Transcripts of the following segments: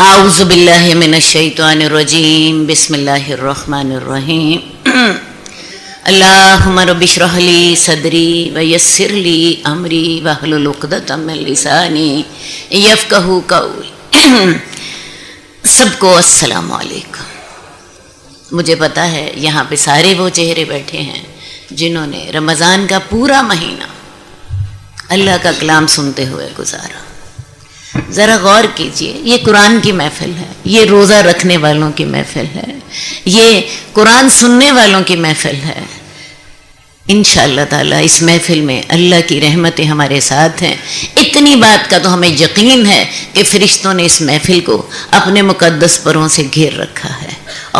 اعوذ باللہ من الشیطان الرجیم بسم اللہ الرحمن الرحیم اللہم رب اشرح لی صدری ویسر لی امری واحلل عقدۃ من لسانی یفقہوا قولی۔ سب کو السلام علیکم۔ مجھے پتا ہے یہاں پہ سارے وہ چہرے بیٹھے ہیں جنہوں نے رمضان کا پورا مہینہ اللہ کا کلام سنتے ہوئے گزارا۔ ذرا غور کیجئے، یہ قرآن کی محفل ہے، یہ روزہ رکھنے والوں کی محفل ہے، یہ قرآن سننے والوں کی محفل ہے۔ انشاءاللہ تعالیٰ اس محفل میں اللہ کی رحمتیں ہمارے ساتھ ہیں۔ اتنی بات کا تو ہمیں یقین ہے کہ فرشتوں نے اس محفل کو اپنے مقدس پروں سے گھیر رکھا ہے،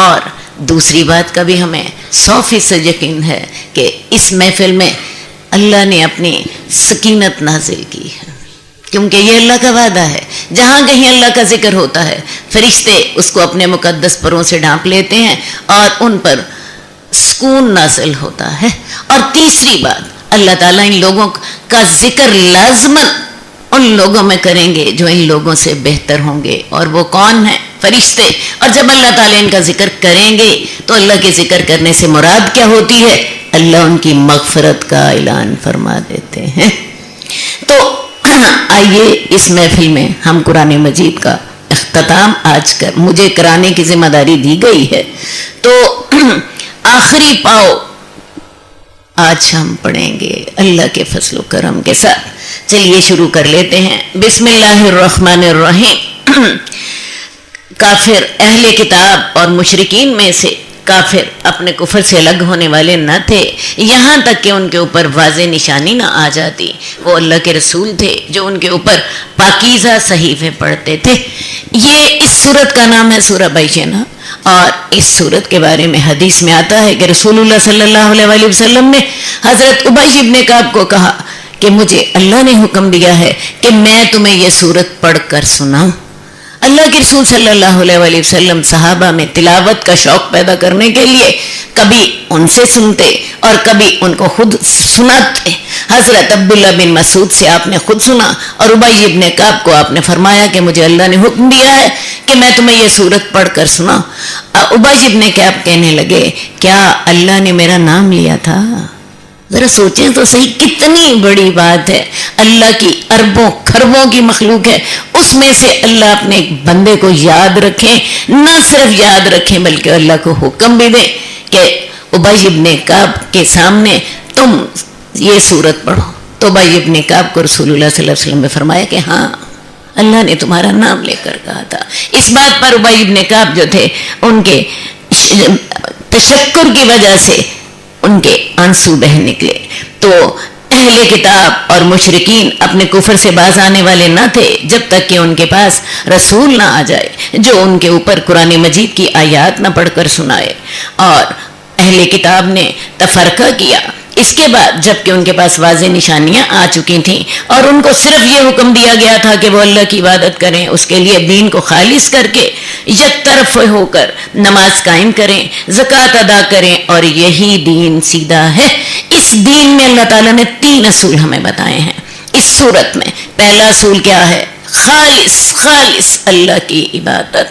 اور دوسری بات کا بھی ہمیں 100% یقین ہے کہ اس محفل میں اللہ نے اپنی سکینت نازل کی ہے، کیونکہ یہ اللہ کا وعدہ ہے۔ جہاں کہیں اللہ کا ذکر ہوتا ہے فرشتے اس کو اپنے مقدس پروں سے ڈھانپ لیتے ہیں اور ان پر سکون نازل ہوتا ہے۔ اور تیسری بات، اللہ تعالیٰ ان لوگوں کا ذکر لازماً ان لوگوں میں کریں گے جو ان لوگوں سے بہتر ہوں گے، اور وہ کون ہیں؟ فرشتے۔ اور جب اللہ تعالیٰ ان کا ذکر کریں گے تو اللہ کے ذکر کرنے سے مراد کیا ہوتی ہے؟ اللہ ان کی مغفرت کا اعلان فرما دیتے ہیں۔ تو آئیے اس محفل میں ہم قرآن مجید کا اختتام آج مجھے کرانے کی ذمہ داری دی گئی ہے، تو آخری پاؤ آج ہم پڑھیں گے اللہ کے فضل و کرم کے ساتھ۔ چلیے شروع کر لیتے ہیں۔ بسم اللہ الرحمن الرحیم۔ کافر اہل کتاب اور مشرکین میں سے کافر اپنے کفر سے الگ ہونے والے نہ تھے یہاں تک کہ ان کے اوپر واضح نشانی نہ آ جاتی۔ وہ اللہ کے رسول تھے جو ان کے اوپر پاکیزہ صحیفے پڑھتے تھے۔ یہ اس سورت کا نام ہے سورہ بینہ، اور اس سورت کے بارے میں حدیث میں آتا ہے کہ رسول اللہ صلی اللہ علیہ وسلم نے حضرت ابی بن کعب کو کہا کہ مجھے اللہ نے حکم دیا ہے کہ میں تمہیں یہ سورت پڑھ کر سناؤں۔ اللہ کے رسول صلی اللہ علیہ وسلم صحابہ میں تلاوت کا شوق پیدا کرنے کے لیے کبھی ان سے سنتے اور کبھی ان کو خود سناتے۔ حضرت عبداللہ بن مسعود سے آپ نے خود سنا، اور ابی بن کعب کو آپ نے فرمایا کہ مجھے اللہ نے حکم دیا ہے کہ میں تمہیں یہ سورت پڑھ کر سناؤں۔ ابی بن کعب کہنے لگے، کیا اللہ نے میرا نام لیا تھا؟ ذرا سوچیں تو صحیح، کتنی بڑی بات ہے۔ اللہ کی اربوں کھربوں کی مخلوق ہے، اس میں سے اللہ اپنے ایک بندے کو یاد رکھیں، نہ صرف یاد رکھیں بلکہ اللہ کو حکم بھی دیں کہ ابی بن کعب کے سامنے تم یہ سورت پڑھو۔ تو ابی بن کعب کو رسول اللہ صلی اللہ علیہ وسلم نے فرمایا کہ ہاں، اللہ نے تمہارا نام لے کر کہا تھا۔ اس بات پر ابی بن کعب جو تھے ان کے تشکر کی وجہ سے ان کے آنسو بہہ نکلے۔ تو اہل کتاب اور مشرکین اپنے کفر سے باز آنے والے نہ تھے جب تک کہ ان کے پاس رسول نہ آ جائے جو ان کے اوپر قرآن مجید کی آیات نہ پڑھ کر سنائے۔ اور اہل کتاب نے تفرقہ کیا اس کے بعد جب کہ ان کے پاس واضح نشانیاں آ چکی تھیں، اور ان کو صرف یہ حکم دیا گیا تھا کہ وہ اللہ کی عبادت کریں، اس کے لیے دین کو خالص کر کے یک طرف ہو کر نماز قائم کریں، زکوٰۃ ادا کریں، اور یہی دین سیدھا ہے۔ اس دین میں اللہ تعالیٰ نے 3 اصول ہمیں بتائے ہیں اس صورت میں۔ پہلا اصول کیا ہے؟ خالص اللہ کی عبادت،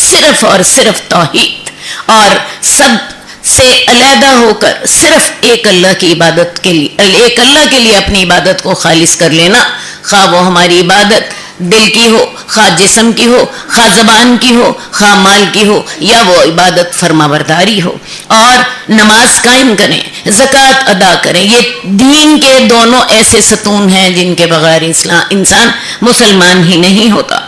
صرف اور صرف توحید، اور سب سے علیحدہ ہو کر صرف ایک اللہ کی عبادت کے لیے، ایک اللہ کے لیے اپنی عبادت کو خالص کر لینا، خواہ وہ ہماری عبادت دل کی ہو، خواہ جسم کی ہو، خواہ زبان کی ہو، خواہ مال کی ہو، یا وہ عبادت فرمانبرداری ہو۔ اور نماز قائم کریں، زکوٰۃ ادا کریں۔ یہ دین کے دونوں ایسے ستون ہیں جن کے بغیر انسان مسلمان ہی نہیں ہوتا۔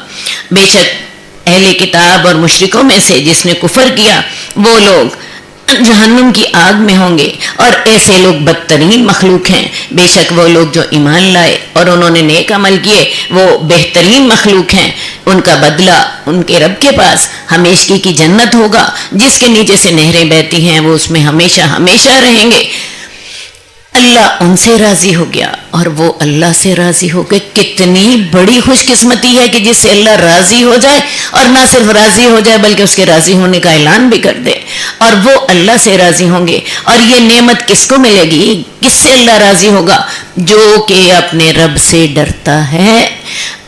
بے شک اہل کتاب اور مشرکوں میں سے جس نے کفر کیا وہ لوگ جہنم کی آگ میں ہوں گے، اور ایسے لوگ بدترین مخلوق ہیں۔ بے شک وہ لوگ جو ایمان لائے اور انہوں نے نیک عمل کیے وہ بہترین مخلوق ہیں۔ ان کا بدلہ ان کے رب کے پاس ہمیشگی کی جنت ہوگا جس کے نیچے سے نہریں بہتی ہیں، وہ اس میں ہمیشہ ہمیشہ رہیں گے۔ اللہ ان سے راضی ہو گیا اور وہ اللہ سے راضی ہو گئے۔ کتنی بڑی خوش قسمتی ہے کہ جس سے اللہ راضی ہو جائے، اور نہ صرف راضی ہو جائے بلکہ اس کے راضی ہونے کا اعلان بھی کر دے، اور وہ اللہ سے راضی ہوں گے۔ اور یہ نعمت کس کو ملے گی؟ کس سے اللہ راضی ہوگا؟ جو کہ اپنے رب سے ڈرتا ہے۔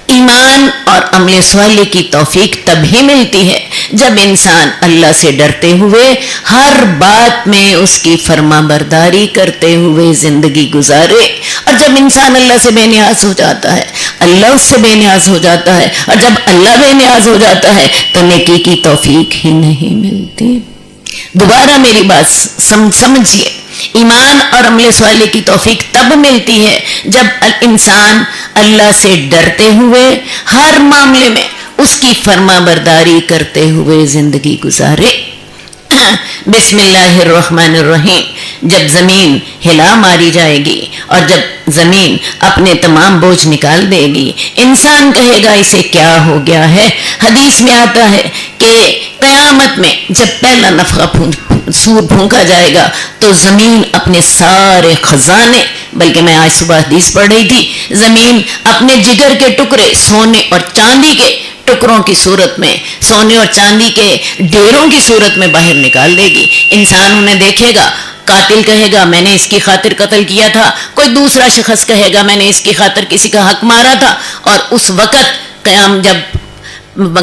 ایمان اور عمل صالح کی توفیق تبھی ملتی ہے جب انسان اللہ سے ڈرتے ہوئے ہر بات میں اس کی فرما برداری کرتے ہوئے زندگی گزارے. اور جب انسان اللہ سے بے نیاز ہو جاتا ہے، اللہ اس سے بے نیاز ہو جاتا ہے، اور جب اللہ بے نیاز ہو جاتا ہے تو نیکی کی توفیق ہی نہیں ملتی. دوبارہ میری بات سمجھیے، ایمان اور عمل صالح کی توفیق تب ملتی ہے جب انسان اللہ سے ڈرتے ہوئے ہر معاملے میں اس کی فرما برداری کرتے ہوئے زندگی گزارے. بسم اللہ الرحمن الرحیم. جب زمین ہلا ماری جائے گی اور جب زمین اپنے تمام بوجھ نکال دے گی، انسان کہے گا اسے کیا ہو گیا ہے. حدیث میں آتا ہے کہ قیامت میں جب پہلا نفخہ سور پھونکا جائے گا تو زمین اپنے سارے خزانے، بلکہ میں آج صبح حدیث پڑھ رہی تھی، زمین اپنے جگر کے ٹکڑے سونے اور چاندی کے ٹکڑوں کی صورت میں، سونے اور چاندی کے ڈھیروں کی صورت میں باہر نکال دے گی. انسان انہیں دیکھے گا، قاتل کہے گا میں نے اس کی خاطر قتل کیا تھا، کوئی دوسرا شخص کہے گا میں نے اس کی خاطر کسی کا حق مارا تھا. اور اس وقت جب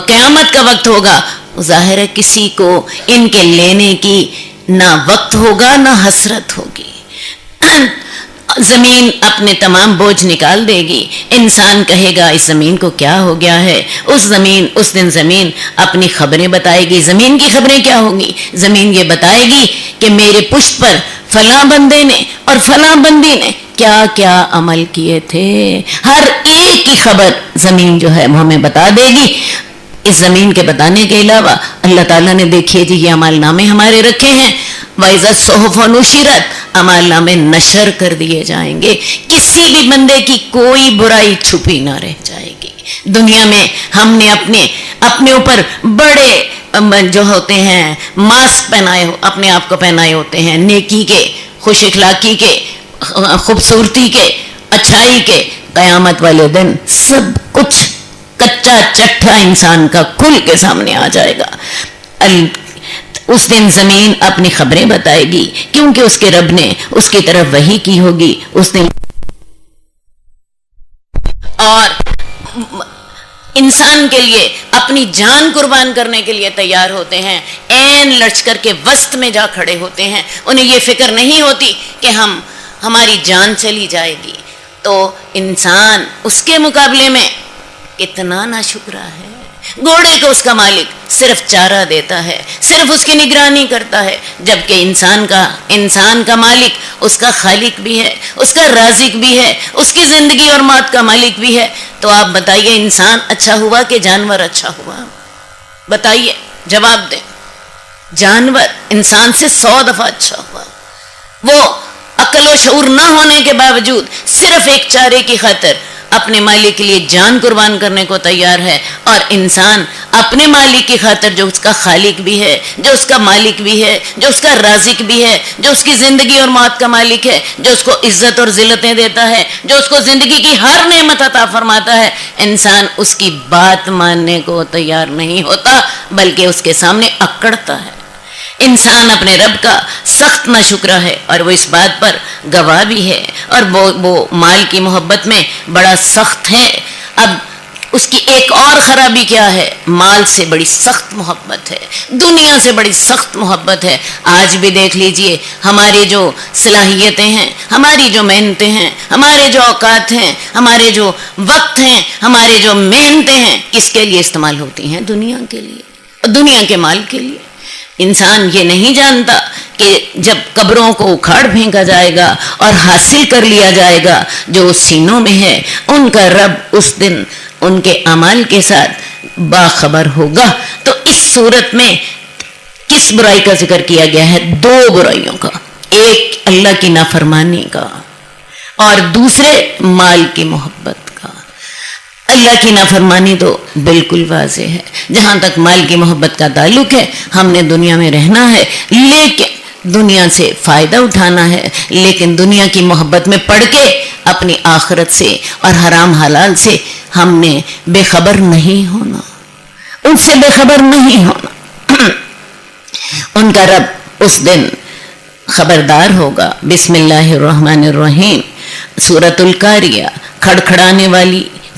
قیامت کا وقت ہوگا، ظاہر ہے کسی کو ان کے لینے کی نہ وقت ہوگا نہ حسرت ہوگی. زمین اپنے تمام بوجھ نکال دے گی. انسان کہے گا اس زمین کو کیا ہو گیا ہے. اس دن زمین اپنی خبریں بتائے گی. زمین کی خبریں کیا ہوگی؟ زمین یہ بتائے گی کہ میرے پشت پر فلاں بندے نے اور فلاں بندی نے کیا کیا عمل کیے تھے. ہر ایک کی خبر زمین جو ہے وہ ہمیں بتا دے گی. اس زمین کے بتانے کے علاوہ اللہ تعالیٰ نے دیکھیے جی یہ اعمال نامے ہمارے رکھے ہیں. وَإِذَا الصُّحُفُ نُشِرَتْ، اعمال نامے نشر کر دیے جائیں گے. کسی بھی بندے کی کوئی برائی چھپی نہ رہ جائے گی. دنیا میں ہم نے اپنے اوپر بڑے جو ہوتے ہیں ماسک اپنے آپ کو پہنائے ہوتے ہیں، نیکی کے، خوش اخلاقی کے، خوبصورتی کے، اچھائی کے. قیامت والے دن سب کچھ کچا چٹھا انسان کا کھل کے سامنے آ جائے گا. اس دن زمین اپنی خبریں بتائے گی کیونکہ اس کے رب نے اس کی طرف وحی کی ہوگی. اس دن اور انسان کے لیے اپنی جان قربان کرنے کے لیے تیار ہوتے ہیں. عین لشکر کے وسط میں جا کھڑے ہوتے ہیں. انہیں یہ فکر نہیں ہوتی کہ ہماری جان چلی جائے گی. تو انسان اس کے مقابلے میں کتنا ناشکرا ہے. گھوڑے کو اس کا مالک صرف چارہ دیتا ہے، صرف اس کی نگرانی کرتا ہے، جبکہ انسان کا مالک اس کا خالق بھی ہے، اس کا رازق بھی ہے، اس کی زندگی اور موت کا مالک بھی ہے. تو آپ بتائیے انسان اچھا ہوا کہ جانور اچھا ہوا؟ بتائیے، جواب دیں. جانور انسان سے 100 دفعہ اچھا ہوا. وہ عقل و شعور نہ ہونے کے باوجود صرف ایک چارے کی خاطر اپنے مالک کے لیے جان قربان کرنے کو تیار ہے. اور انسان اپنے مالک کی خاطر جو اس کا خالق بھی ہے، جو اس کا مالک بھی ہے، جو اس کا رازق بھی ہے، جو اس کی زندگی اور موت کا مالک ہے، جو اس کو عزت اور ذلتیں دیتا ہے، جو اس کو زندگی کی ہر نعمت عطا فرماتا ہے، انسان اس کی بات ماننے کو تیار نہیں ہوتا بلکہ اس کے سامنے اکڑتا ہے. انسان اپنے رب کا سخت ناشکرا ہے اور وہ اس بات پر گواہ بھی ہے. اور وہ مال کی محبت میں بڑا سخت ہے. اب اس کی ایک اور خرابی کیا ہے؟ مال سے بڑی سخت محبت ہے، دنیا سے بڑی سخت محبت ہے. آج بھی دیکھ لیجئے ہماری جو صلاحیتیں ہیں، ہماری جو محنتیں ہیں، ہمارے جو اوقات ہیں، ہمارے جو وقت ہیں، ہمارے جو محنتیں ہیں، کس کے لیے استعمال ہوتی ہیں؟ دنیا کے لیے، دنیا کے مال کے لیے. انسان یہ نہیں جانتا کہ جب قبروں کو اکھاڑ پھینکا جائے گا اور حاصل کر لیا جائے گا جو سینوں میں ہے، ان کا رب اس دن ان کے اعمال کے ساتھ باخبر ہوگا. تو اس صورت میں کس برائی کا ذکر کیا گیا ہے؟ 2 برائیوں کا. ایک اللہ کی نافرمانی کا اور دوسرے مال کی محبت کا. اللہ کی نافرمانی تو بالکل واضح ہے. جہاں تک مال کی محبت کا تعلق ہے، ہم نے دنیا میں رہنا ہے، لیکن دنیا سے فائدہ اٹھانا ہے، لیکن دنیا کی محبت میں پڑ کے اپنی آخرت سے اور حرام حلال سے ہم نے بے خبر نہیں ہونا، ان سے بے خبر نہیں ہونا. ان کا رب اس دن خبردار ہوگا. بسم اللہ الرحمن الرحیم. سورۃ القاریہ، کھڑکھڑانے والی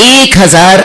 1000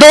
2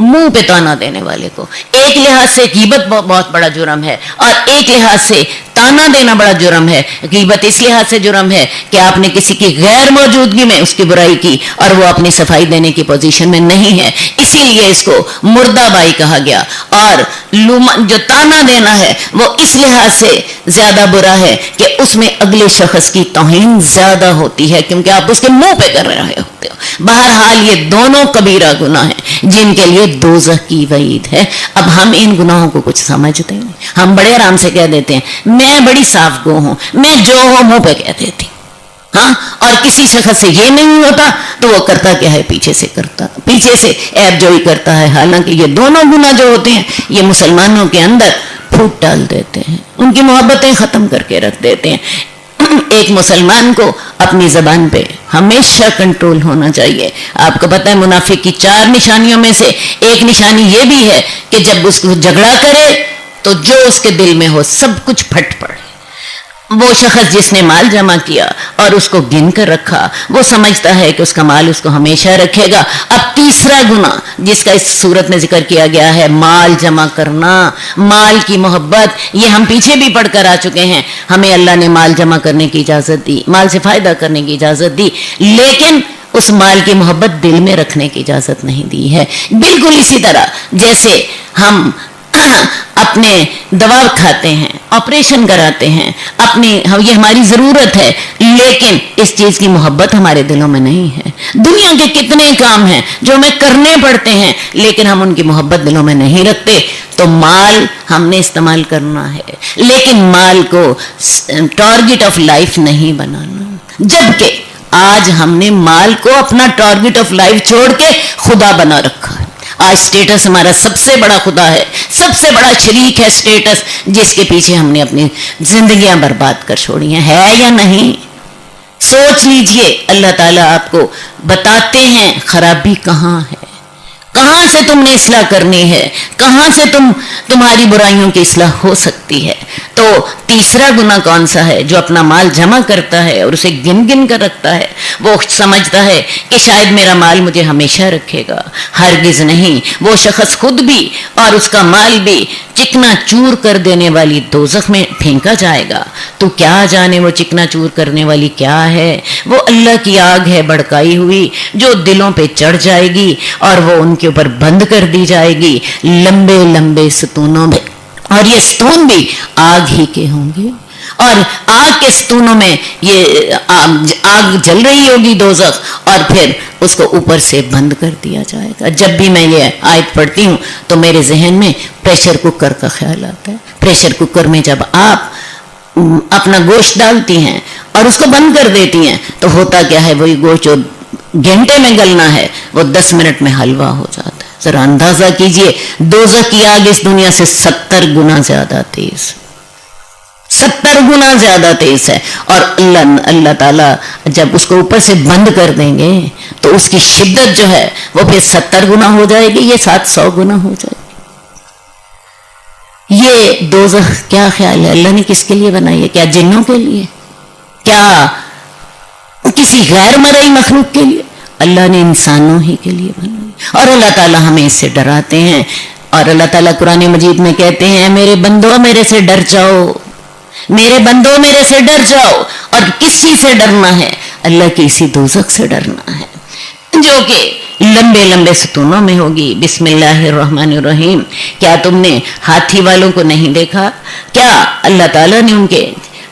منہ پہ تانا دینے والے کو. ایک لحاظ سے غیبت بہت بڑا جرم ہے اور ایک لحاظ سے تانا دینا بڑا جرم ہے. غیبت اس لحاظ سے جرم ہے کہ آپ نے کسی کی غیر موجودگی میں اس کی برائی کی اور وہ اپنی صفائی دینے کی پوزیشن میں نہیں ہے, اسی لیے اس کو مردہ بائی کہا گیا. اور جو تانا دینا ہے وہ اس لحاظ سے زیادہ برا ہے کہ اس میں اگلے شخص کی توہین زیادہ ہوتی ہے کیونکہ آپ اس کے منہ پہ کر رہے ہوتے ہو. بہرحال یہ دونوں کبیرہ گناہ ہیں جن کے لیے دوزخ کی وعید ہے. اب ہم ان گناہوں کو کچھ سمجھتے نہیں, ہم بڑے آرام سے کہہ دیتے ہیں میں بڑی صاف گو ہوں, میں جو ہوں منہ پہ کہہ دیتی ہوں. ہاں, اور کسی شخص سے یہ نہیں ہوتا تو وہ کرتا کیا ہے, پیچھے سے کرتا, پیچھے سے عیب جوئی کرتا ہے. حالانکہ یہ دونوں گناہ جو ہوتے ہیں یہ مسلمانوں کے اندر پھوٹ ڈال دیتے ہیں, ان کی محبتیں ختم کر کے رکھ دیتے ہیں. ایک مسلمان کو اپنی زبان پہ ہمیشہ کنٹرول ہونا چاہیے. آپ کو پتہ ہے منافق کی 4 نشانیوں میں سے ایک نشانی یہ بھی ہے کہ جب اس کو جھگڑا کرے تو جو اس کے دل میں ہو سب کچھ پھٹ پڑے. وہ شخص جس نے مال جمع کیا اور اس کو گن کر رکھا وہ سمجھتا ہے کہ اس کا مال اس کو ہمیشہ رکھے گا. اب تیسرا گناہ جس کا اس صورت میں ذکر کیا گیا ہے, مال جمع کرنا, مال کی محبت. یہ ہم پیچھے بھی پڑھ کر آ چکے ہیں. ہمیں اللہ نے مال جمع کرنے کی اجازت دی, مال سے فائدہ کرنے کی اجازت دی, لیکن اس مال کی محبت دل میں رکھنے کی اجازت نہیں دی ہے. بالکل اسی طرح جیسے ہم اپنے دوا کھاتے ہیں, آپریشن کراتے ہیں, یہ ہماری ضرورت ہے, لیکن اس چیز کی محبت ہمارے دلوں میں نہیں ہے. دنیا کے کتنے کام ہیں جو ہمیں کرنے پڑتے ہیں لیکن ہم ان کی محبت دلوں میں نہیں رکھتے. تو مال ہم نے استعمال کرنا ہے لیکن مال کو ٹارگٹ آف لائف نہیں بنانا, جبکہ آج ہم نے مال کو اپنا ٹارگٹ آف لائف چھوڑ کے خدا بنا رکھا ہے. آج سٹیٹس ہمارا سب سے بڑا خدا ہے, سب سے بڑا شریک ہے سٹیٹس, جس کے پیچھے ہم نے اپنی زندگیاں برباد کر چھوڑی ہیں. ہے یا نہیں؟ سوچ لیجئے. اللہ تعالیٰ آپ کو بتاتے ہیں خرابی کہاں ہے, کہاں سے تم نے اصلاح کرنی ہے, کہاں سے تمہاری برائیوں کی اصلاح ہو سکتی ہے. تو تیسرا گناہ کون سا ہے؟ جو اپنا مال جمع کرتا ہے اور اسے گن گن کر رکھتا ہے. وہ سمجھتا ہے کہ شاید میرا مال مجھے ہمیشہ رکھے گا. ہرگز نہیں. وہ شخص خود بھی اور اس کا مال بھی چکنا چور کر دینے والی دوزخ میں پھینکا جائے گا. تو کیا جانے وہ چکنا چور کرنے والی کیا ہے؟ وہ اللہ کی آگ ہے بھڑکائی ہوئی جو دلوں پہ چڑھ جائے گی اور وہ ان کے اوپر بند کر دی جائے گی لمبے لمبے ستونوں میں, اور یہ ستون بھی آگ ہی کے ہوں گے. اور آگ کے ستونوں میں یہ آگ جل رہی ہوگی دوزخ, اور پھر اس کو اوپر سے بند کر دیا جائے گا. جب بھی میں یہ آیت پڑھتی ہوں تو میرے ذہن میں پریشر کوکر کا خیال آتا ہے. پریشر کوکر میں جب آپ اپنا گوشت ڈالتی ہیں اور اس کو بند کر دیتی ہیں تو ہوتا کیا ہے, وہی گوشت جو گھنٹے میں گلنا ہے وہ 10 منٹ میں حلوہ ہو جاتا ہے. ذرا اندازہ کیجئے دوزخ کی آگ اس دنیا سے 70 گنا زیادہ تیز, 70 گنا زیادہ تیز ہے. اور اللہ تعالیٰ جب اس کو اوپر سے بند کر دیں گے تو اس کی شدت جو ہے وہ پھر 70 گنا ہو جائے گی, یہ 700 گنا ہو جائے گی. یہ دوزخ کیا خیال ہے اللہ نے کس کے لیے بنائی ہے؟ کیا جنوں کے لیے؟ کیا کسی غیر مرئی مخلوق کے لیے؟ اللہ نے انسانوں ہی کے لیے بنائی. اور اللہ تعالیٰ ہمیں اس سے ڈراتے ہیں. اور اللہ تعالیٰ قرآن مجید میں کہتے ہیں میرے بندو میرے سے ڈر جاؤ, میرے بندو میرے سے ڈر جاؤ. اور کس چیز سے ڈرنا ہے؟ اللہ کی اسی دوزخ سے ڈرنا ہے جو کہ لمبے لمبے ستونوں میں ہوگی. بسم اللہ الرحمن الرحیم. کیا تم نے ہاتھی والوں کو نہیں دیکھا؟ کیا اللہ تعالیٰ نے ان کے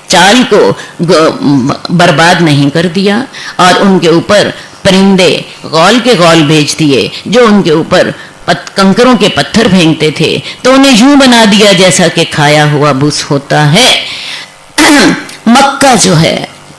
چال کو برباد نہیں کر دیا اور ان کے اوپر پرندے غول کے غول بھیج دیے جو ان کے اوپر کنکروں کے پتھر پھینکتے تھے تو انہیں یوں بنا دیا جیسا کہ کھایا ہوا بوس ہوتا ہے. مکہ جو ہے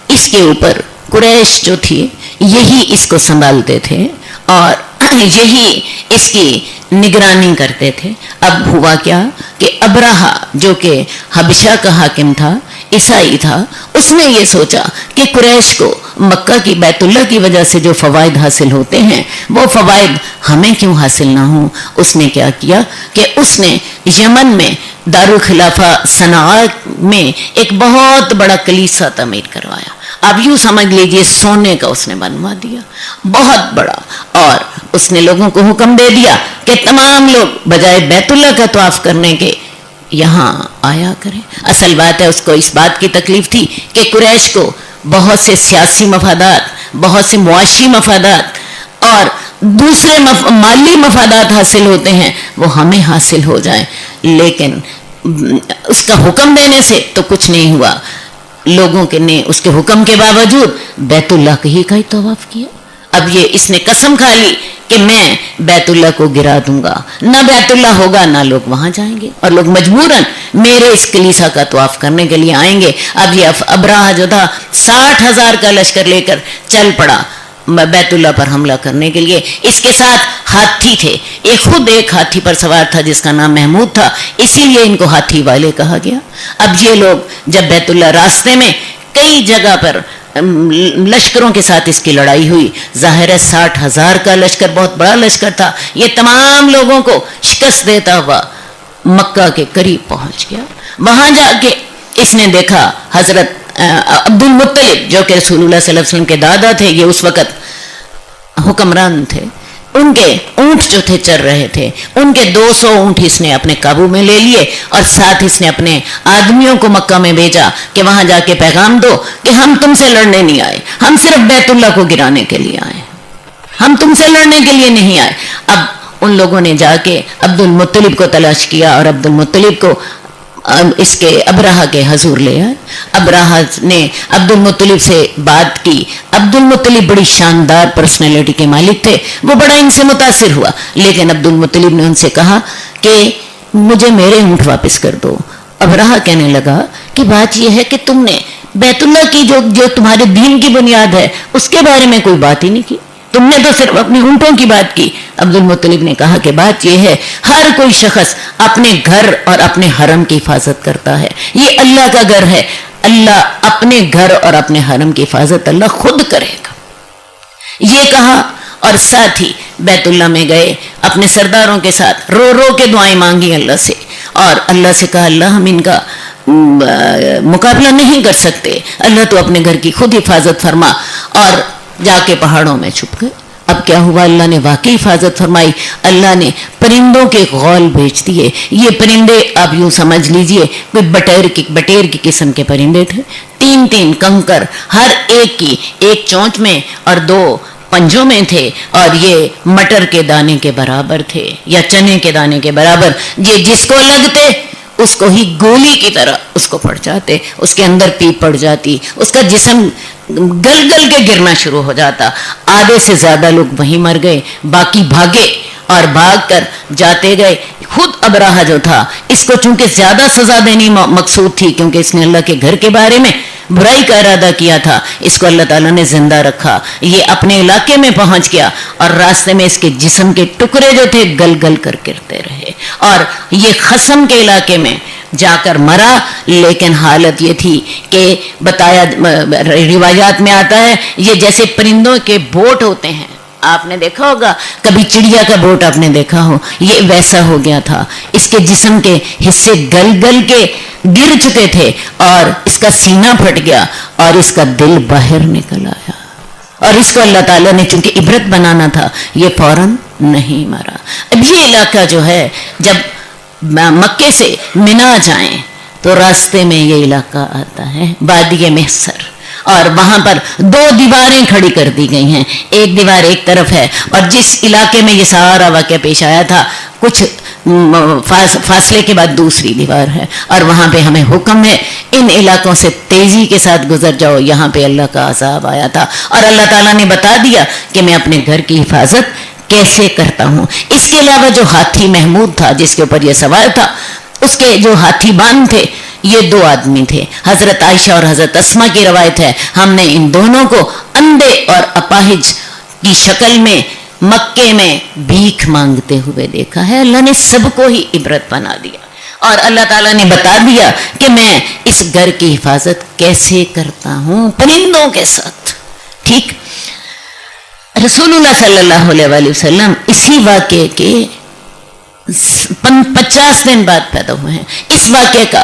اس کے اوپر قریش جو تھی یہی اس کو سنبھالتے تھے اور یہی اس کی نگرانی کرتے تھے. اب ہوا کیا کہ ابرہہ جو کہ حبشہ کا حاکم تھا, عیسائی تھا, اس نے یہ سوچا کہ قریش کو مکہ کی بیت اللہ کی وجہ سے جو فوائد حاصل ہوتے ہیں وہ فوائد ہمیں کیوں حاصل نہ ہوں. اس نے کیا کیا کہ اس نے یمن میں دارالخلافہ صنعاء میں ایک بہت بڑا کلیسا تعمیر کروایا. اب یوں سمجھ لیجئے سونے کا اس نے بنوا دیا بہت بڑا, اور اس نے لوگوں کو حکم دے دیا کہ کہ تمام لوگ بجائے بیت اللہ کا طواف کرنے کے یہاں آیا کریں۔ اصل بات ہے اس کو اس بات کی تکلیف تھی کہ قریش کو بہت سے سیاسی مفادات، بہت سے معاشی مفادات اور دوسرے مالی مفادات حاصل ہوتے ہیں، وہ ہمیں حاصل ہو جائیں، لیکن اس کا حکم دینے سے تو کچھ نہیں ہوا۔ لوگوں کے نے اس کے حکم کے باوجود بیت اللہ ہی کا ہی طواف کیا۔ اب یہ اس نے قسم کھا لی کہ میں بیت اللہ کو گرا دوں گا، نہ بیت اللہ ہوگا نہ لوگ وہاں جائیں گے، اور لوگ مجبوراً میرے اس کلیسا کا طواف کرنے کے لیے آئیں گے۔ اب یہ ابراہ جو تھا 60,000 کا لشکر لے کر چل پڑا بیت اللہ پر حملہ کرنے کے لیے۔ اس کے ساتھ ہاتھی تھے، خود ایک ہاتھی پر سوار تھا جس کا نام محمود تھا، اسی لیے ان کو ہاتھی والے کہا گیا۔ اب یہ لوگ جب بیت اللہ راستے میں کئی جگہ پر لشکروں کے ساتھ اس کی لڑائی ہوئی، ظاہر ہے 60,000 کا لشکر بہت بڑا لشکر تھا، یہ تمام لوگوں کو شکست دیتا ہوا مکہ کے قریب پہنچ گیا۔ وہاں جا کے اس نے دیکھا حضرت عبد المطلب جو کہ رسول اللہ صلی اللہ علیہ وسلم کے دادا تھے، یہ اس وقت حکمران تھے، ان کے اونٹ جو تھے چر رہے تھے، ان کے 200 اونٹ اس نے اپنے قابو میں لے لیے، اور ساتھ اس نے اپنے آدمیوں کو مکہ میں بھیجا کہ وہاں جا کے پیغام دو کہ ہم تم سے لڑنے نہیں آئے، ہم صرف بیت اللہ کو گرانے کے لیے آئے، ہم تم سے لڑنے کے لیے نہیں آئے۔ اب ان لوگوں نے جا کے عبد المطلب کو تلاش کیا اور عبد المطلب کو اس کے ابراہ کے حضور لے آئے۔ ابراہ نے عبد المطلب سے بات کی۔ عبد المطلب بڑی شاندار پرسنالٹی کے مالک تھے، وہ بڑا ان سے متاثر ہوا، لیکن عبد المطلب نے ان سے کہا کہ مجھے میرے اونٹ واپس کر دو۔ ابراہ کہنے لگا کہ بات یہ ہے کہ تم نے بیت اللہ کی جو تمہارے دین کی بنیاد ہے اس کے بارے میں کوئی بات ہی نہیں کی، تم نے تو صرف اپنے اونٹوں کی بات کی۔ عبد المطلب نے کہا کہ بات یہ ہے، ہر کوئی شخص اپنے گھر اور اپنے حرم کی حفاظت کرتا ہے، یہ اللہ کا گھر ہے، اللہ اپنے گھر اور اپنے حرم کی حفاظت اللہ خود کرے گا۔ یہ کہا اور ساتھ ہی بیت اللہ میں گئے، اپنے سرداروں کے ساتھ رو رو کے دعائیں مانگی اللہ سے، اور اللہ سے کہا اللہ ہم ان کا مقابلہ نہیں کر سکتے، اللہ تو اپنے گھر کی خود حفاظت فرما، اور جا کے پہاڑوں میں چھپ گئے۔ اب کیا ہوا؟ اللہ نے واقعی حفاظت فرمائی، اللہ نے پرندوں کے غول بھیج دیے۔ یہ پرندے آپ یوں سمجھ لیجئے کوئی بٹیر کی قسم کے پرندے تھے، 3 کنکر، ہر ایک کی ایک چونچ میں اور 2 پنجوں میں تھے، اور یہ مٹر کے دانے کے برابر تھے یا چنے کے دانے کے برابر، یہ جس کو لگتے اس کو ہی گولی کی طرح اس کو پڑ جاتے، اس کے اندر پیپ پڑ جاتی، اس کا جسم گل گل کے گرنا شروع ہو جاتا۔ آدھے سے زیادہ لوگ وہیں مر گئے، باقی بھاگے اور بھاگ کر جاتے گئے۔ خود ابراہ جو تھا، اس کو چونکہ زیادہ سزا دینی مقصود تھی کیونکہ اس نے اللہ کے گھر کے بارے میں برائی کا ارادہ کیا تھا، اس کو اللہ تعالیٰ نے زندہ رکھا۔ یہ اپنے علاقے میں پہنچ گیا اور راستے میں اس کے جسم کے ٹکڑے جو تھے گل گل کر گرتے رہے، اور یہ خصم کے علاقے میں جا کر مرا۔ لیکن حالت یہ تھی کہ بتایا روایات میں آتا ہے، یہ جیسے پرندوں کے بوٹ ہوتے ہیں، آپ نے دیکھا ہوگا کبھی چڑیا کا بوٹ آپ نے دیکھا ہو، یہ ویسا ہو گیا تھا۔ اس کے جسم کے حصے گل گل کے گر چکے تھے، اور اس کا سینہ پھٹ گیا اور اس کا دل باہر نکل آیا، اور اس کو اللہ تعالیٰ نے چونکہ عبرت بنانا تھا، یہ فوراً نہیں مرا۔ اب یہ علاقہ جو ہے، جب مکے سے منا جائیں تو راستے میں یہ علاقہ آتا ہے وادی محصر، اور وہاں پر 2 دیواریں کھڑی کر دی گئی ہیں، ایک دیوار ایک طرف ہے، اور جس علاقے میں یہ سارا واقعہ پیش آیا تھا کچھ فاصلے کے بعد دوسری دیوار ہے، اور وہاں پہ ہمیں حکم ہے ان علاقوں سے تیزی کے ساتھ گزر جاؤ، یہاں پہ اللہ کا عذاب آیا تھا، اور اللہ تعالیٰ نے بتا دیا کہ میں اپنے گھر کی حفاظت کیسے کرتا ہوں۔ اس کے علاوہ جو ہاتھی محمود تھا جس کے اوپر یہ سوار تھا، اس کے جو ہاتھی بان تھے یہ 2 آدمی تھے، حضرت عائشہ اور حضرت اسما کی روایت ہے، ہم نے ان دونوں کو اندھے اور اپاہج کی شکل میں مکے میں بھیک مانگتے ہوئے دیکھا ہے۔ اللہ نے سب کو ہی عبرت بنا دیا، اور اللہ تعالیٰ نے بتا دیا کہ میں اس گھر کی حفاظت کیسے کرتا ہوں، پرندوں کے ساتھ۔ ٹھیک، رسول اللہ صلی اللہ علیہ وسلم اسی واقعے کے 50 دن بعد پیدا ہوئے ہیں۔ اس واقعے کا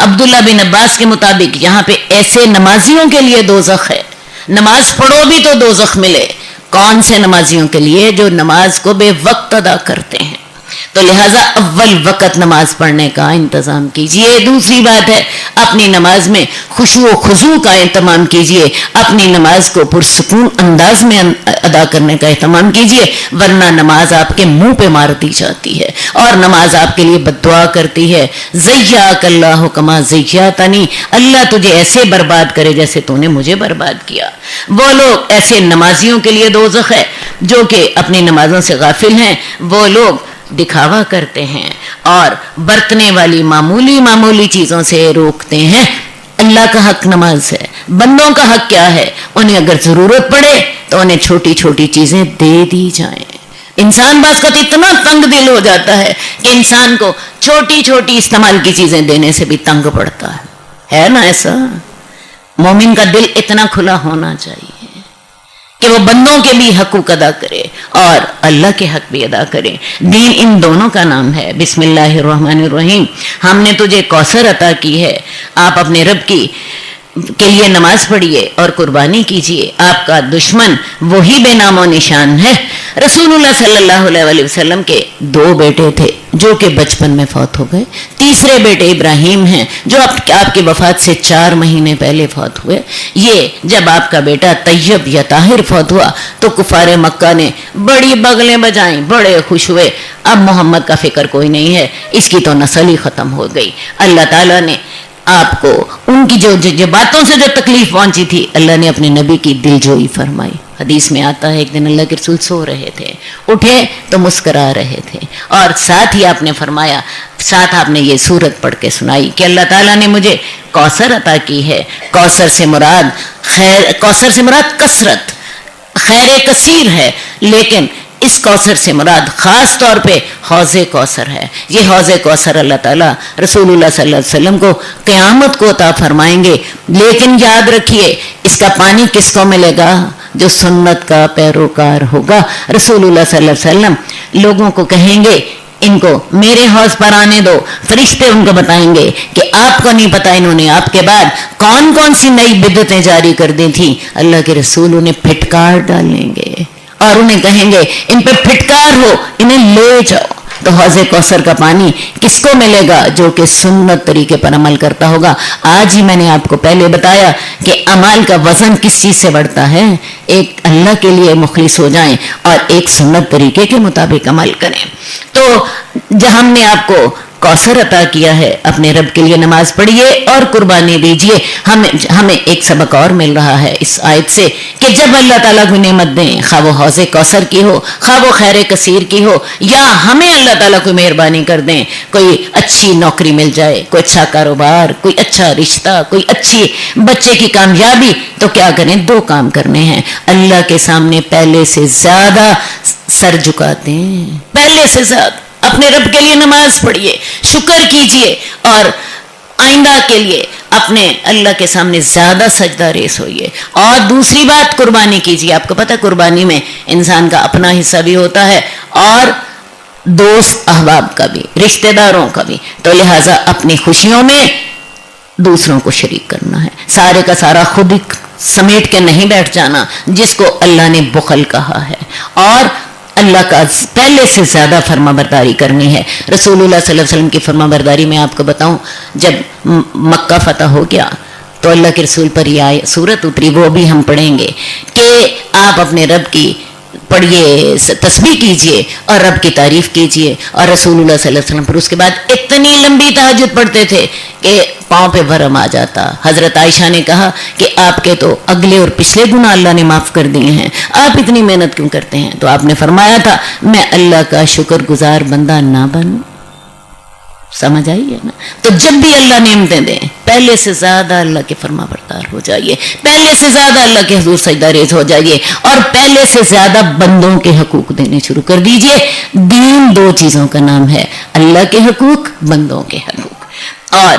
عبداللہ بن عباس کے مطابق یہاں پہ ایسے نمازیوں کے لیے دوزخ ہے، نماز پڑھو بھی تو دوزخ ملے۔ کون سے نمازیوں کے لیے؟ جو نماز کو بے وقت ادا کرتے ہیں۔ تو لہٰذا اول وقت نماز پڑھنے کا انتظام کیجئے۔ دوسری بات ہے اپنی نماز میں خشوع و خضوع کا اہتمام کیجئے، اپنی نماز کو پرسکون انداز میں ادا کرنے کا اہتمام کیجئے، ورنہ نماز آپ کے منہ پہ مار دی جاتی ہے اور نماز آپ کے لیے بد دعا کرتی ہے۔ زیّاک اللہ کما زیّاتنی، اللہ تجھے ایسے برباد کرے جیسے تو نے مجھے برباد کیا۔ وہ لوگ ایسے نمازیوں کے لیے دوزخ ہے جو کہ اپنی نمازوں سے غافل ہیں، وہ لوگ دکھاوا کرتے ہیں اور برتنے والی معمولی چیزوں سے روکتے ہیں۔ اللہ کا حق نماز ہے، بندوں کا حق کیا ہے؟ انہیں اگر ضرورت پڑے تو انہیں چھوٹی چھوٹی چیزیں دے دی جائیں۔ انسان بعض وقت اتنا تنگ دل ہو جاتا ہے کہ انسان کو چھوٹی چھوٹی استعمال کی چیزیں دینے سے بھی تنگ پڑتا ہے نا ایسا؟ مومن کا دل اتنا کھلا ہونا چاہیے کہ وہ بندوں کے بھی حقوق ادا کرے اور اللہ کے حق بھی ادا کرے۔ دین ان دونوں کا نام ہے۔ بسم اللہ الرحمن الرحیم، ہم نے تجھے کوثر عطا کی ہے، آپ اپنے رب کے لیے نماز پڑھیے اور قربانی کیجیے۔ آپ کا دشمن وہی بے نام و نشان ہے۔ رسول اللہ صلی اللہ علیہ وسلم کے 2 بیٹے تھے جو کہ بچپن میں فوت ہو گئے۔ تیسرے بیٹے ابراہیم ہیں جو آپ کی وفات سے 4 مہینے پہلے فوت ہوئے۔ یہ جب آپ کا بیٹا طیب یا طاہر فوت ہوا تو کفار مکہ نے بڑی بغلیں بجائیں، بڑے خوش ہوئے۔ اب محمد کا فکر کوئی نہیں ہے، اس کی تو نسل ہی ختم ہو گئی۔ اللہ تعالیٰ نے آپ کو ان کی جو باتوں سے جو تکلیف پہنچی تھی، اللہ نے اپنے نبی کی دل جوئی فرمائی۔ حدیث میں آتا ہے ایک دن اللہ کے رسول سو رہے تھے، اٹھے تو مسکرا رہے تھے، اور ساتھ ہی آپ نے فرمایا، ساتھ آپ نے یہ سورت پڑھ کے سنائی کہ اللہ تعالیٰ نے مجھے کوثر عطا کی ہے۔ کوثر سے مراد کثرت، خیر کثیر ہے، لیکن اس کوثر سے مراد خاص طور پہ حوض کوثر ہے۔ یہ حوض کوثر اللہ تعالیٰ رسول اللہ صلی اللہ علیہ وسلم کو قیامت کو عطا فرمائیں گے، لیکن یاد رکھیے اس کا پانی کس کو ملے گا؟ جو سنت کا پیروکار ہوگا۔ رسول اللہ صلی اللہ علیہ وسلم لوگوں کو کہیں گے ان کو میرے حوض پر آنے دو، فرشتے ان کو بتائیں گے کہ آپ کو نہیں پتا انہوں نے آپ کے بعد کون کون سی نئی بدعتیں جاری کر دی تھیں۔ اللہ کے رسول انہیں پھٹکار ڈالیں گے اور انہیں کہیں گے ان پہ پھٹکار ہو، انہیں لے جاؤ۔ تو حوض کوثر کا پانی کس کو ملے گا؟ جو کہ سنت طریقے پر عمل کرتا ہوگا۔ آج ہی میں نے آپ کو پہلے بتایا کہ اعمال کا وزن کس چیز سے بڑھتا ہے؟ ایک اللہ کے لیے مخلص ہو جائیں اور ایک سنت طریقے کے مطابق عمل کریں۔ تو جہاں ہم نے آپ کو کوثر عطا کیا ہے، اپنے رب کے لیے نماز پڑھیے اور قربانی دیجیے۔ ہمیں ایک سبق اور مل رہا ہے اس آیت سے کہ جب اللہ تعالیٰ کو نعمت دیں، خواہ وہ حوض کوثر کی ہو، خواہ وہ خیر کثیر کی ہو، یا ہمیں اللہ تعالیٰ کو مہربانی کر دیں، کوئی اچھی نوکری مل جائے، کوئی اچھا کاروبار، کوئی اچھا رشتہ، کوئی اچھی بچے کی کامیابی، تو کیا کریں؟ 2 کام کرنے ہیں۔ اللہ کے سامنے پہلے سے زیادہ سر جھکا دیں، پہلے سے زیادہ اپنے رب کے لیے نماز پڑھیے، شکر کیجئے، اور آئندہ کے لیے اپنے اللہ کے سامنے زیادہ سجدہ ریز ہوئیے۔ اور دوسری بات، قربانی کیجئے۔ آپ کو پتہ ہے قربانی میں انسان کا اپنا حصہ بھی ہوتا ہے اور دوست احباب کا بھی، رشتہ داروں کا بھی، تو لہٰذا اپنی خوشیوں میں دوسروں کو شریک کرنا ہے، سارے کا سارا خود ہی سمیٹ کے نہیں بیٹھ جانا، جس کو اللہ نے بخل کہا ہے، اور اللہ کا پہلے سے زیادہ فرما برداری کرنی ہے۔ رسول اللہ صلی اللہ علیہ وسلم کی فرما برداری میں آپ کو بتاؤں، جب مکہ فتح ہو گیا تو اللہ کے رسول پر یہ سورت اتری، وہ بھی ہم پڑھیں گے کہ آپ اپنے رب کی پڑھیے، تسبیح کیجئے اور رب کی تعریف کیجئے، اور رسول اللہ صلی اللہ علیہ وسلم پر اس کے بعد اتنی لمبی تہجد پڑھتے تھے کہ پاؤں پہ ورم آ جاتا۔ حضرت عائشہ نے کہا کہ آپ کے تو اگلے اور پچھلے گناہ اللہ نے معاف کر دیے ہیں، آپ اتنی محنت کیوں کرتے ہیں؟ تو آپ نے فرمایا تھا میں اللہ کا شکر گزار بندہ نہ بنوں۔ سمجھ آئی ہے نا؟ تو جب بھی اللہ نعمتیں دیں، پہلے سے زیادہ اللہ کے فرما بردار ہو جائیے، پہلے سے زیادہ اللہ کے حضور سجدہ ریز ہو جائیے، اور پہلے سے زیادہ بندوں کے حقوق دینے شروع کر دیجئے۔ دین 2 چیزوں کا نام ہے، اللہ کے حقوق، بندوں کے حقوق۔ اور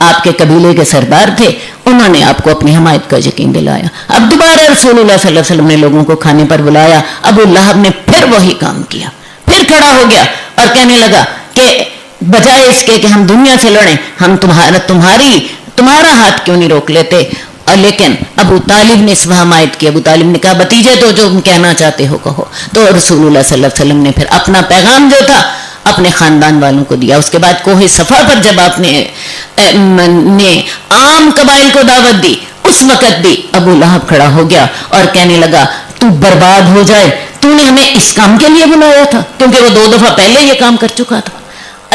آپ کے قبیلے کے سردار تھے, انہوں نے آپ کو اپنی حمایت کا یقین دلایا. اب دوبارہ رسول اللہ صلی اللہ علیہ وسلم نے لوگوں کو کھانے پر بلایا. ابو لہب نے پھر وہی کام کیا, پھر کھڑا ہو گیا اور کہنے لگا کہ بجائے اس کے کہ ہم دنیا سے لڑیں, ہم تمہارا ہاتھ کیوں نہیں روک لیتے. لیکن ابو طالب نے اس پر حمایت کی. ابو طالب نے کہا بتیجے تو جو تم کہنا چاہتے ہو کہو. تو رسول اللہ صلی اللہ علیہ وسلم نے پھر اپنا پیغام جو تھا اپنے خاندان والوں کو دیا. اس کے بعد کوہ صفا پر جب آپ نے عام قبائل کو دعوت دی, اس وقت بھی ابو لہب کھڑا ہو گیا اور کہنے لگا تو برباد ہو جائے, تو نے ہمیں اس کام کے لیے بلایا تھا, کیونکہ وہ 2 دفعہ پہلے یہ کام کر چکا تھا.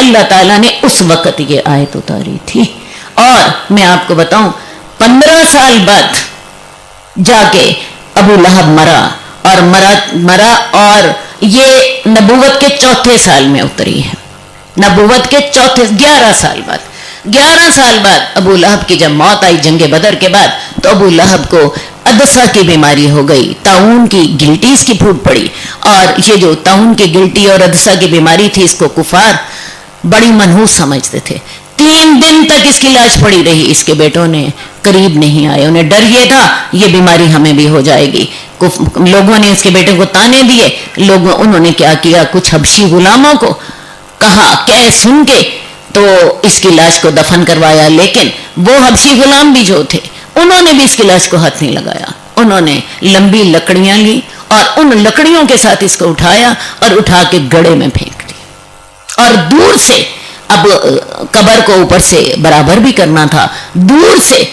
اللہ تعالیٰ نے اس وقت یہ آیت اتاری تھی. اور میں آپ کو بتاؤں 15 سال بعد جا کے ابو لہب مرا اور یہ نبوت کے 4تھے سال میں اتری ہے. نبوت کے 11 سال بعد ابو لہب کی جب موت آئی جنگ بدر کے بعد, تو ابو لہب کو عدسہ کی بیماری ہو گئی, طاعون کی گلٹی اس کی پھوٹ پڑی. اور یہ جو طاعون کی گلٹی اور عدسہ کی بیماری تھی, اس کو کفار بڑی منحوس سمجھتے تھے. 3 دن تک اس کی لاش پڑی رہی. اس کے بیٹوں نے قریب نہیں آئے, انہیں ڈر یہ تھا یہ بیماری ہمیں بھی ہو جائے گی. لوگوں نے اس کے بیٹے کو تانے دیے. انہوں نے کیا کیا, کچھ حبشی غلاموں کو کہا کہ سن کے تو اس کی لاش کو دفن کروایا. لیکن وہ حبشی غلام بھی جو تھے انہوں نے بھی اس کی لاش کو ہاتھ نہیں لگایا. انہوں نے لمبی لکڑیاں لی اور ان لکڑیوں کے ساتھ اس کو اٹھایا اور اٹھا کے گڑھے میں پھینک دیا. اور دور سے, اب قبر کو اوپر سے برابر بھی کرنا تھا, دور سے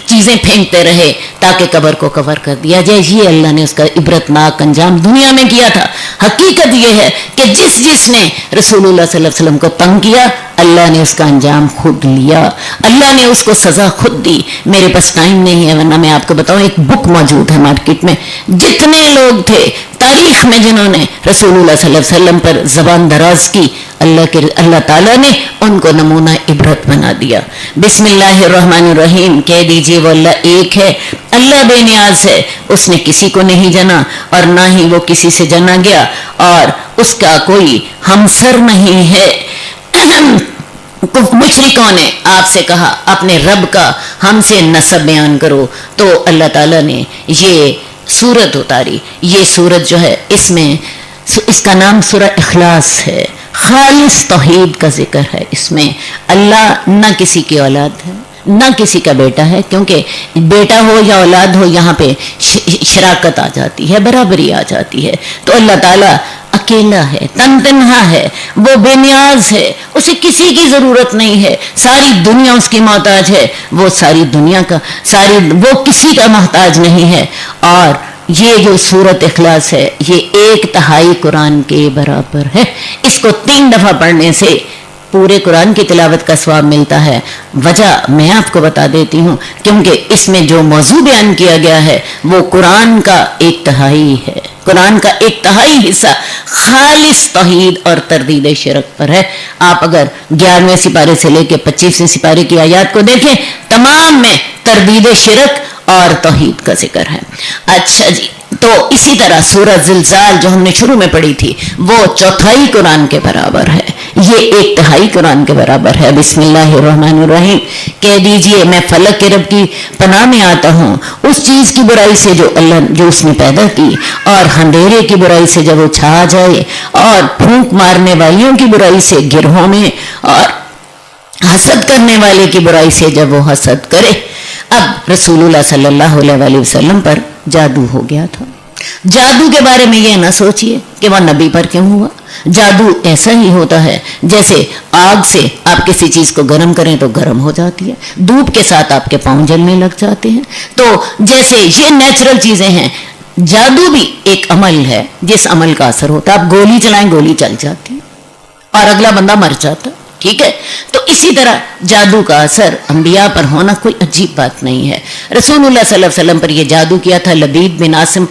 چیزیں پھینکتے رہے تاکہ قبر کو کور کر دیا جائے. یہ اللہ نے اس کا عبرتناک انجام دنیا میں کیا تھا. حقیقت یہ ہے کہ جس نے رسول اللہ صلی اللہ علیہ وسلم کو تنگ کیا, اللہ نے اس کا انجام خود لیا, اللہ نے اس کو سزا خود دی. میرے پاس ٹائم نہیں ہے ورنہ میں آپ کو بتاؤں, ایک بک موجود ہے مارکیٹ میں, جتنے لوگ تھے تاریخ میں جنہوں نے رسول اللہ صلی اللہ علیہ وسلم پر زبان دراز کی, اللہ تعالیٰ نے ان کو نمونہ عبرت بنا دیا. بسم اللہ الرحمن الرحیم. کہہ دیجئے وہ اللہ ایک ہے, اللہ بے نیاز ہے, اس نے کسی کو نہیں جنا اور نہ ہی وہ کسی سے جنا گیا, اور اس کا کوئی ہمسر نہیں ہے. مشرکوں نے آپ سے کہا اپنے رب کا ہم سے نسب بیان کرو, تو اللہ تعالیٰ نے یہ سورت اتاری. یہ سورت جو ہے اس کا نام سورہ اخلاص ہے. خالص توحید کا ذکر ہے اس میں. اللہ نہ کسی کی اولاد ہے نہ کسی کا بیٹا ہے, کیونکہ بیٹا ہو یا اولاد ہو یہاں پہ شراکت آ جاتی ہے, برابری آ جاتی ہے. تو اللہ تعالیٰ اکیلا ہے, تنہا ہے, وہ بے نیاز ہے, اسے کسی کی ضرورت نہیں ہے. ساری دنیا اس کی محتاج ہے, وہ کسی کا محتاج نہیں ہے. اور یہ جو سورت اخلاص ہے یہ 1/3 قرآن کے برابر ہے. اس کو 3 دفعہ پڑھنے سے پورے قرآن کی تلاوت کا ثواب ملتا ہے. وجہ میں آپ کو بتا دیتی ہوں, کیونکہ اس میں جو موضوع بیان کیا گیا ہے وہ قرآن کا 1/3 ہے. قرآن کا 1/3 حصہ خالص توحید اور تردید شرک پر ہے. آپ اگر 11ویں سپارے سے لے کے 25ویں سپارے کی آیات کو دیکھیں, تمام میں تردید شرک اور توحید کا ذکر ہے. اچھا جی, تو اسی طرح سورہ زلزال جو ہم نے شروع میں پڑھی تھی وہ 1/4 قرآن کے برابر ہے, یہ 1/3 قرآن کے برابر ہے. بسم اللہ الرحمن الرحیم. کہہ دیجئے میں فلک کے رب کی پناہ میں آتا ہوں اس چیز کی برائی سے جو اس نے پیدا کی, اور اندھیرے کی برائی سے جب وہ چھا جائے, اور پھونک مارنے والیوں کی برائی سے گروہوں میں, اور حسد کرنے والے کی برائی سے جب وہ حسد کرے. اب رسول اللہ صلی اللہ علیہ وسلم پر جادو ہو گیا تھا. جادو کے بارے میں یہ نہ سوچئے کہ وہ نبی پر کیوں ہوا. جادو ایسا ہی ہوتا ہے جیسے آگ سے آپ کسی چیز کو گرم کریں تو گرم ہو جاتی ہے, دھوپ کے ساتھ آپ کے پاؤں جلنے لگ جاتے ہیں. تو جیسے یہ نیچرل چیزیں ہیں, جادو بھی ایک عمل ہے جس عمل کا اثر ہوتا ہے. آپ گولی چلائیں گولی چل جاتی اور اگلا بندہ مر جاتا, ٹھیک ہے. تو اسی طرح جادو کا اثر انبیاء پر ہونا کوئی عجیب بات نہیں ہے. رسول اللہ صلی اللہ علیہ وسلم پر یہ جادو کیا تھا لبید بن عاصم,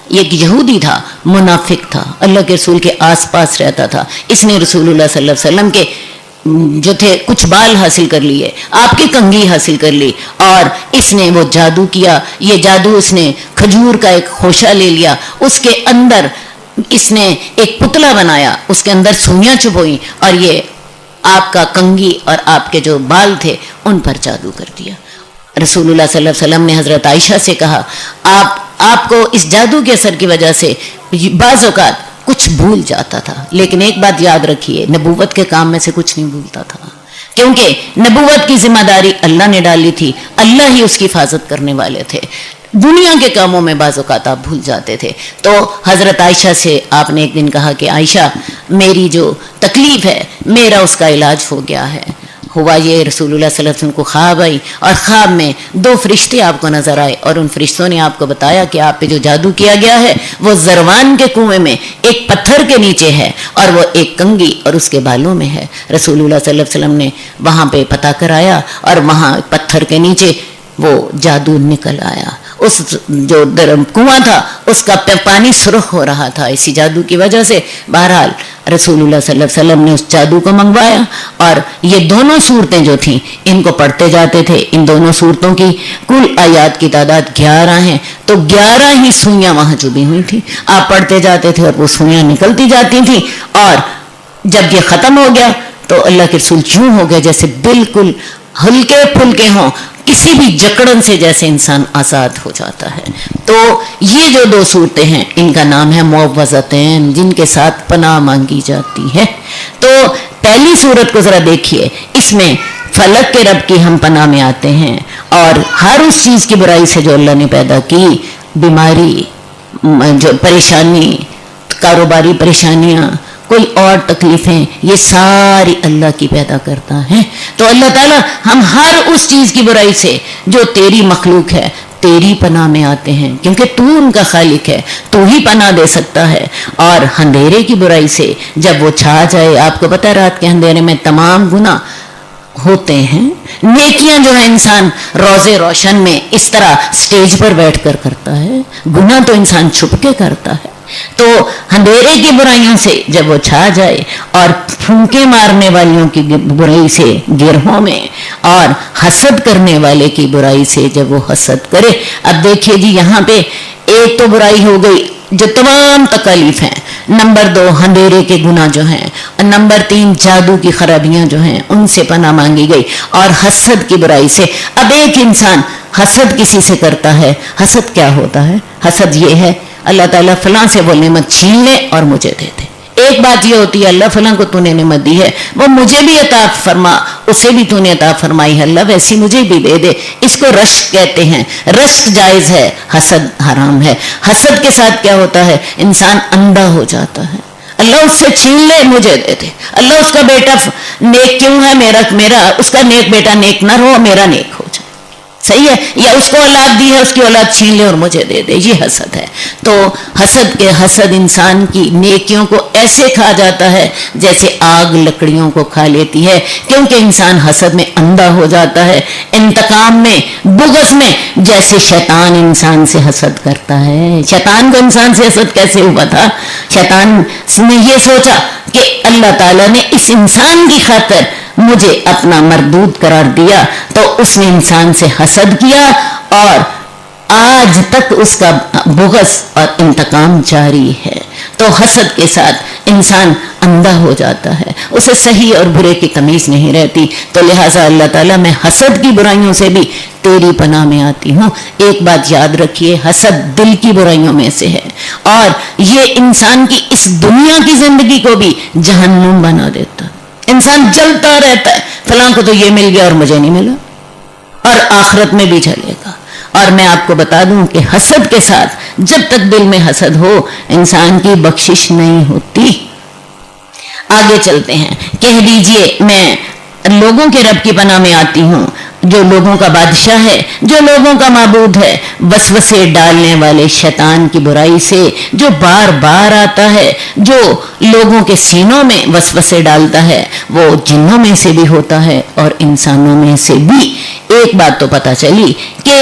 ایک یہودی تھا, منافق تھا, اللہ کے رسول کے آس پاس رہتا تھا. اس نے رسول اللہ صلی اللہ علیہ وسلم کے جو تھے کچھ بال حاصل کر لیے, آپ کی کنگھی حاصل کر لی, اور اس نے وہ جادو کیا. یہ جادو اس نے کھجور کا ایک خوشہ لے لیا, اس کے اندر اس نے ایک پتلا بنایا, اس کے اندر سوئیاں چبھوئی, اور یہ آپ کا کنگھی اور آپ کے جو بال تھے ان پر جادو کر دیا۔ رسول اللہ صلی اللہ علیہ وسلم نے حضرت عائشہ سے کہا آپ کو اس جادو کے اثر کی وجہ سے بعض اوقات کچھ بھول جاتا تھا، لیکن ایک بات یاد رکھیے، نبوت کے کام میں سے کچھ نہیں بھولتا تھا، کیونکہ نبوت کی ذمہ داری اللہ نے ڈالی تھی، اللہ ہی اس کی حفاظت کرنے والے تھے۔ دنیا کے کاموں میں بعض اوقات آپ بھول جاتے تھے۔ تو حضرت عائشہ سے آپ نے ایک دن کہا کہ عائشہ میری جو تکلیف ہے میرا اس کا علاج ہو گیا ہے۔ ہوا یہ، رسول اللہ صلی اللہ علیہ وسلم کو خواب آئی اور خواب میں 2 فرشتے آپ کو نظر آئے اور ان فرشتوں نے آپ کو بتایا کہ آپ پہ جو جادو کیا گیا ہے وہ زروان کے کنویں میں ایک پتھر کے نیچے ہے اور وہ ایک کنگھی اور اس کے بالوں میں ہے۔ رسول اللہ صلی اللہ علیہ وسلم نے وہاں پہ پتہ کرایا اور وہاں پتھر کے نیچے وہ جادو نکل آیا۔ اس جو کنواں تھا اس کا پانی سرخ ہو رہا تھا اسی جادو کی وجہ سے۔ بہرحال رسول اللہ صلی اللہ علیہ وسلم نے اس جادو کو منگوایا اور یہ دونوں صورتیں جو تھیں ان کو پڑھتے جاتے تھے۔ ان دونوں صورتوں کی کل آیات کی تعداد 11 ہیں، تو 11 ہی سوئیاں وہاں چبھی ہوئی تھیں۔ آپ پڑھتے جاتے تھے اور وہ سوئیاں نکلتی جاتی تھیں، اور جب یہ ختم ہو گیا تو اللہ کے رسول یوں ہو گئے جیسے بالکل ہلکے پھلکے ہوں، کسی بھی جکڑن سے جیسے انسان آزاد ہو جاتا ہے۔ تو یہ جو 2 صورتیں ہیں ان کا نام ہے معوذتین، جن کے ساتھ پناہ مانگی جاتی ہے۔ تو پہلی صورت کو ذرا دیکھیے، اس میں فلک کے رب کی ہم پناہ میں آتے ہیں اور ہر اس چیز کی برائی سے جو اللہ نے پیدا کی، بیماری، جو پریشانی، کاروباری پریشانیاں، کوئی اور تکلیفیں، یہ ساری اللہ کی پیدا کرتا ہے۔ تو اللہ تعالیٰ ہم ہر اس چیز کی برائی سے جو تیری مخلوق ہے تیری پناہ میں آتے ہیں، کیونکہ تو ان کا خالق ہے، تو ہی پناہ دے سکتا ہے۔ اور اندھیرے کی برائی سے جب وہ چھا جائے، آپ کو پتہ ہے رات کے اندھیرے میں تمام گناہ ہوتے ہیں، نیکیاں جو ہے انسان روزے روشن میں اس طرح سٹیج پر بیٹھ کر کرتا ہے، گناہ تو انسان چھپ کے کرتا ہے۔ تو اندھیرے کی برائیوں سے جب وہ چھا جائے اور پھونکے مارنے والیوں کی برائی سے گرہوں میں اور حسد کرنے والے کی برائی سے جب وہ حسد کرے۔ اب دیکھیے جی، یہاں پہ ایک تو برائی ہو گئی جو تمام تکالیف ہیں، نمبر 2 اندھیرے کے گناہ جو ہیں، نمبر 3 جادو کی خرابیاں جو ہیں ان سے پناہ مانگی گئی، اور حسد کی برائی سے۔ اب ایک انسان حسد کسی سے کرتا ہے، حسد کیا ہوتا ہے؟ حسد یہ ہے اللہ تعالیٰ فلاں سے وہ نعمت چھین لے اور مجھے دے دے۔ ایک بات یہ ہوتی ہے اللہ فلاں کو تو نے نعمت دی ہے، وہ مجھے بھی عطا فرما، اسے بھی تو نے عطا فرمائی ہے اللہ، ویسی مجھے بھی دے دے۔ اس کو رشک کہتے ہیں، رشک جائز ہے، حسد حرام ہے۔ حسد کے ساتھ کیا ہوتا ہے؟ انسان اندھا ہو جاتا ہے، اللہ اس سے چھین لے مجھے دے دے، اللہ اس کا بیٹا نیک کیوں ہے، میرا اس کا نیک بیٹا نیک نہ ہو، میرا نیک ہو جائے، صحیح ہے، یا اس کو اولاد دی ہے اس کی اولاد چھین لے اور مجھے دے دے، یہ حسد ہے۔ تو حسد انسان کی نیکیوں کو ایسے کھا جاتا ہے جیسے آگ لکڑیوں کو کھا لیتی ہے، کیونکہ انسان حسد میں اندھا ہو جاتا ہے، انتقام میں، بغض میں، جیسے شیطان انسان سے حسد کرتا ہے۔ شیطان کو انسان سے حسد کیسے ہوا تھا؟ شیطان نے یہ سوچا کہ اللہ تعالیٰ نے اس انسان کی خاطر مجھے اپنا مردود قرار دیا، تو اس نے انسان سے حسد کیا اور آج تک اس کا بغض اور انتقام جاری ہے۔ تو حسد کے ساتھ انسان اندھا ہو جاتا ہے، اسے صحیح اور برے کی تمیز نہیں رہتی۔ تو لہٰذا اللہ تعالیٰ میں حسد کی برائیوں سے بھی تیری پناہ میں آتی ہوں۔ ایک بات یاد رکھیے، حسد دل کی برائیوں میں سے ہے، اور یہ انسان کی اس دنیا کی زندگی کو بھی جہنم بنا دیتا ہے۔ انسان جلتا رہتا ہے، فلاں کو تو یہ مل گیا اور مجھے نہیں ملا، اور آخرت میں بھی چلے گا۔ اور میں آپ کو بتا دوں کہ حسد کے ساتھ جب تک دل میں حسد ہو انسان کی بخشش نہیں ہوتی۔ آگے چلتے ہیں، کہہ دیجئے میں لوگوں کے رب کی پناہ میں آتی ہوں، جو لوگوں کا بادشاہ ہے، جو لوگوں کا معبود ہے، وسوسے ڈالنے والے شیطان کی برائی سے جو بار بار آتا ہے، جو لوگوں کے سینوں میں وسوسے ڈالتا ہے، وہ جنوں میں سے بھی ہوتا ہے اور انسانوں میں سے بھی۔ ایک بات تو پتہ چلی کہ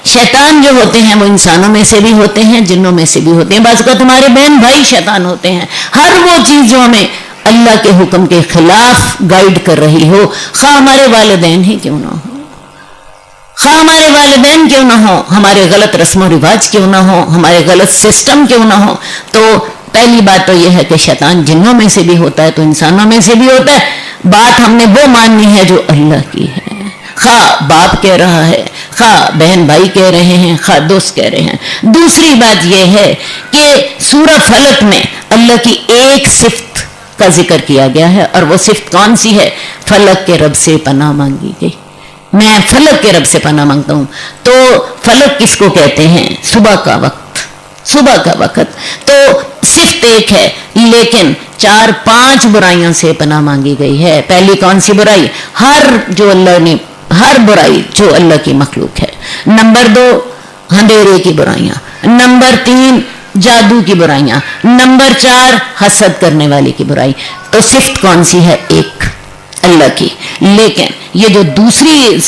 شیطان جو ہوتے ہیں وہ انسانوں میں سے بھی ہوتے ہیں، جنوں میں سے بھی ہوتے ہیں، بعض اوقات تمہارے بہن بھائی شیطان ہوتے ہیں۔ ہر وہ چیز جو ہمیں اللہ کے حکم کے خلاف گائیڈ کر رہی ہو، خواہ ہمارے والدین ہی کیوں نہ ہو، خواہ ہمارے والدین کیوں نہ ہو، ہمارے غلط رسم و رواج کیوں نہ ہو، ہمارے غلط سسٹم کیوں نہ ہو، تو پہلی بات تو یہ ہے کہ شیطان جنوں میں سے بھی ہوتا ہے تو انسانوں میں سے بھی ہوتا ہے۔ بات ہم نے وہ ماننی ہے جو اللہ کی ہے، خواہ باپ کہہ رہا ہے، خواہ بہن بھائی کہہ رہے ہیں، خواہ دوست کہہ رہے ہیں۔ دوسری بات یہ ہے کہ سورہ فلق میں اللہ کی ایک صفت کا ذکر کیا گیا ہے، اور وہ صفت کون سی ہے؟ فلق کے رب سے پناہ مانگی گئی، میں فلق کے رب سے پناہ مانگتا ہوں۔ تو فلق کس کو کہتے ہیں؟ صبح کا وقت، صبح کا وقت۔ تو صفت ایک ہے لیکن 4-5 برائیوں سے پناہ مانگی گئی ہے۔ پہلی کون سی برائی؟ ہر برائی جو اللہ کی مخلوق ہے۔ نمبر 2 اندھیرے کی برائیاں، نمبر 3 جادو کی برائیاں، نمبر 4 حسد کرنے والے کی برائی۔ تو صفت کون سی ہے؟ ایک، اللہ کی۔ لیکن یہ جو دوسری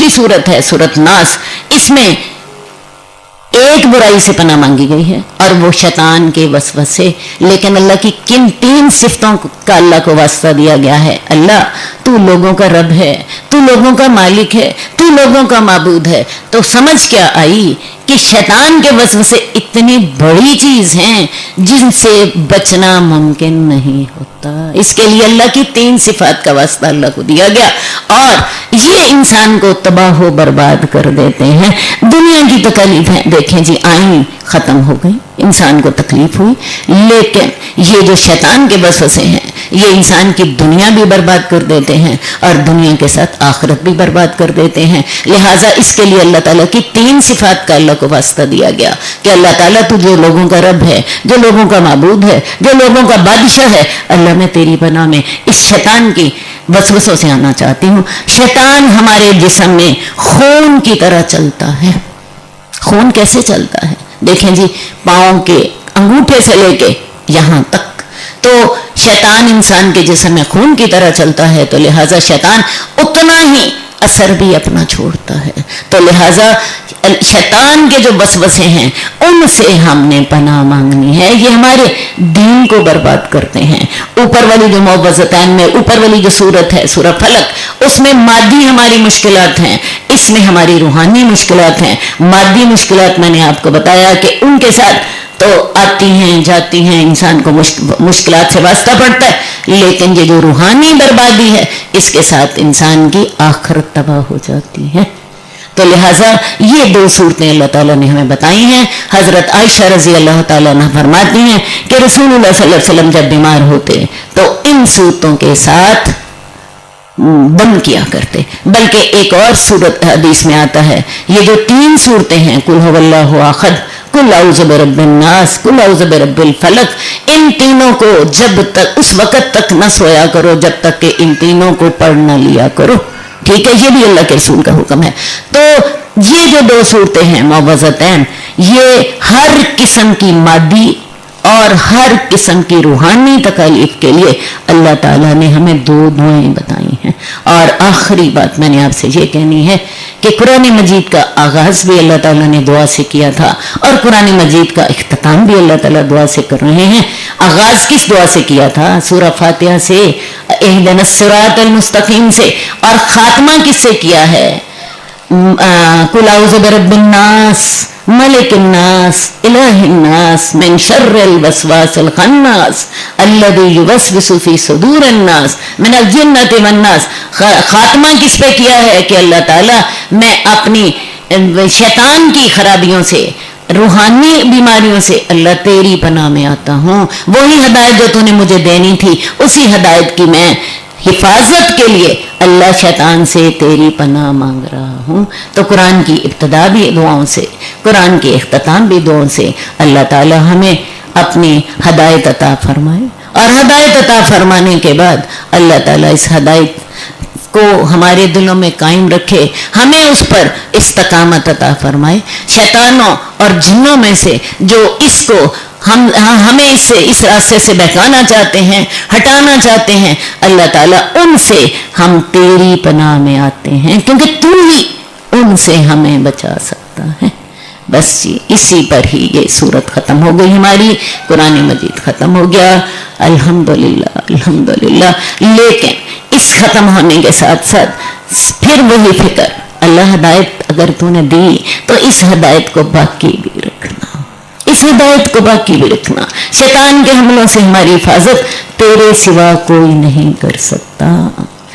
صورت ہے سورۃ ناس، اس میں ایک برائی سے پناہ مانگی گئی ہے اور وہ شیطان کے وسوسے۔ لیکن اللہ کی کن 3 صفتوں کا اللہ کو واسطہ دیا گیا ہے؟ اللہ تو لوگوں کا رب ہے، تو لوگوں کا مالک ہے، تو لوگوں کا معبود ہے۔ تو سمجھ کیا آئی کہ شیطان کے وسوسے اتنی بڑی چیز ہیں جن سے بچنا ممکن نہیں ہوتا۔ اس کے لیے اللہ کی 3 صفات کا واسطہ اللہ کو دیا گیا، اور یہ انسان کو تباہ و برباد کر دیتے ہیں۔ دنیا کی تکلیفیں دیکھیں جی، آئیں ختم ہو گئی، انسان کو تکلیف ہوئی، لیکن یہ جو شیطان کے وسوسے ہیں یہ انسان کی دنیا بھی برباد کر دیتے ہیں اور دنیا کے ساتھ آخرت بھی برباد کر دیتے ہیں۔ لہٰذا اس کے لیے اللہ تعالیٰ کی 3 صفات کا اللہ کو واسطہ دیا گیا کہ اللہ تعالیٰ تو جو لوگوں کا رب ہے، جو لوگوں کا معبود ہے، جو لوگوں کا بادشاہ ہے، اللہ میں تیری پناہ میں اس شیطان کی وسوسوں سے آنا چاہتی ہوں۔ شیطان ہمارے جسم میں خون کی طرح چلتا ہے۔ خون کیسے چلتا ہے؟ دیکھیں جی، پاؤں کے انگوٹھے سے لے کے یہاں تک تو شیطان انسان کے جسم میں خون کی طرح چلتا ہے، تو لہٰذا شیطان اتنا ہی اثر بھی اپنا چھوڑتا ہے۔ تو لہٰذا شیطان کے جو وسوسے ہیں ان سے ہم نے پناہ مانگنی ہے، یہ ہمارے دین کو برباد کرتے ہیں۔ اوپر والی جو معوذتین میں اوپر والی جو صورت ہے سورہ فلق، اس میں مادی ہماری مشکلات ہیں، اس میں ہماری روحانی مشکلات ہیں۔ مادی مشکلات میں نے آپ کو بتایا کہ ان کے ساتھ تو آتی ہیں جاتی ہیں، انسان کو مشکلات سے واسطہ پڑتا ہے، لیکن یہ جو روحانی بربادی ہے اس کے ساتھ انسان کی آخرت تباہ ہو جاتی ہے۔ تو لہٰذا یہ 2 صورتیں اللہ تعالیٰ نے ہمیں بتائی ہیں۔ حضرت عائشہ رضی اللہ تعالیٰ عنہ فرماتی ہیں کہ رسول اللہ صلی اللہ علیہ وسلم جب بیمار ہوتے تو ان صورتوں کے ساتھ بند کیا کرتے۔ بلکہ ایک اور صورت حدیث میں آتا ہے، یہ جو 3 صورتیں ہیں، قل هو اللہ احد، قل اعوذ برب الناس، قل اعوذ برب الفلق، ان تینوں کو جب تک اس وقت تک نہ سویا کرو جب تک کہ ان تینوں کو پڑھ نہ لیا کرو۔ ٹھیک ہے، یہ بھی اللہ کے رسول کا حکم ہے۔ تو یہ جو 2 صورتیں ہیں معوذتین، یہ ہر قسم کی مادی اور ہر قسم کی روحانی تکالیف کے لیے اللہ تعالیٰ نے ہمیں 2 دعائیں بتائی ہیں۔ اور آخری بات میں نے آپ سے یہ کہنی ہے کہ قرآن مجید کا آغاز بھی اللہ تعالیٰ نے دعا سے کیا تھا، اور قرآن مجید کا اختتام بھی اللہ تعالیٰ دعا سے کر رہے ہیں۔ آغاز کس دعا سے کیا تھا؟ سورہ فاتحہ سے، اہدنا الصراط المستقیم سے، اور خاتمہ کس سے کیا ہے؟ قل اعوذ برب الناس ملک الناس الہ الناس من شر الوسواس الخناس الذی یوسوس فی صدور الناس من الجنۃ والناس۔ خاتمہ کس پہ کیا ہے کہ اللہ تعالیٰ میں اپنی شیطان کی خرابیوں سے، روحانی بیماریوں سے اللہ تیری پناہ میں آتا ہوں، وہی ہدایت جو تو نے مجھے دینی تھی اسی ہدایت کی میں حفاظت کے لیے اللہ شیطان سے تیری پناہ مانگ رہا ہوں۔ تو قرآن کی ابتدا بھی دعاؤں سے، قرآن کے اختتام بھی دعاؤں سے اللہ تعالی ہمیں اپنی ہدایت عطا فرمائے، اور ہدایت عطا فرمانے کے بعد اللہ تعالیٰ اس ہدایت کو ہمارے دلوں میں قائم رکھے، ہمیں اس پر استقامت عطا فرمائے۔ شیطانوں اور جنوں میں سے جو اس کو ہمیں اس راستے سے بہکانا چاہتے ہیں، ہٹانا چاہتے ہیں، اللہ تعالیٰ ان سے ہم تیری پناہ میں آتے ہیں، کیونکہ تو ہی ان سے ہمیں بچا سکتا ہے۔ بس اسی پر ہی یہ سورت ختم ہو گئی، ہماری قرآن مجید ختم ہو گیا، الحمدللہ الحمدللہ۔ لیکن اس ختم ہونے کے ساتھ ساتھ پھر وہی فکر، اللہ ہدایت اگر تو نے دی تو اس ہدایت کو باقی بھی رکھنا، اس ہدایت کو باقی بھی رکھنا. شیطان کے حملوں سے ہماری حفاظت تیرے سوا کوئی نہیں کر سکتا.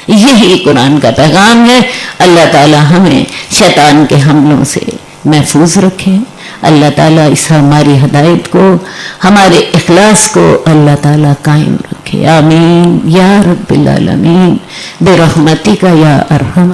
یہی قرآن کا پیغام ہے. اللہ تعالی ہمیں شیطان کے حملوں سے محفوظ رکھے. اللہ تعالیٰ اس ہماری ہدایت کو، ہمارے اخلاص کو اللہ تعالیٰ قائم رکھے. آمین یا رب العالمین برحمتک یا ارحم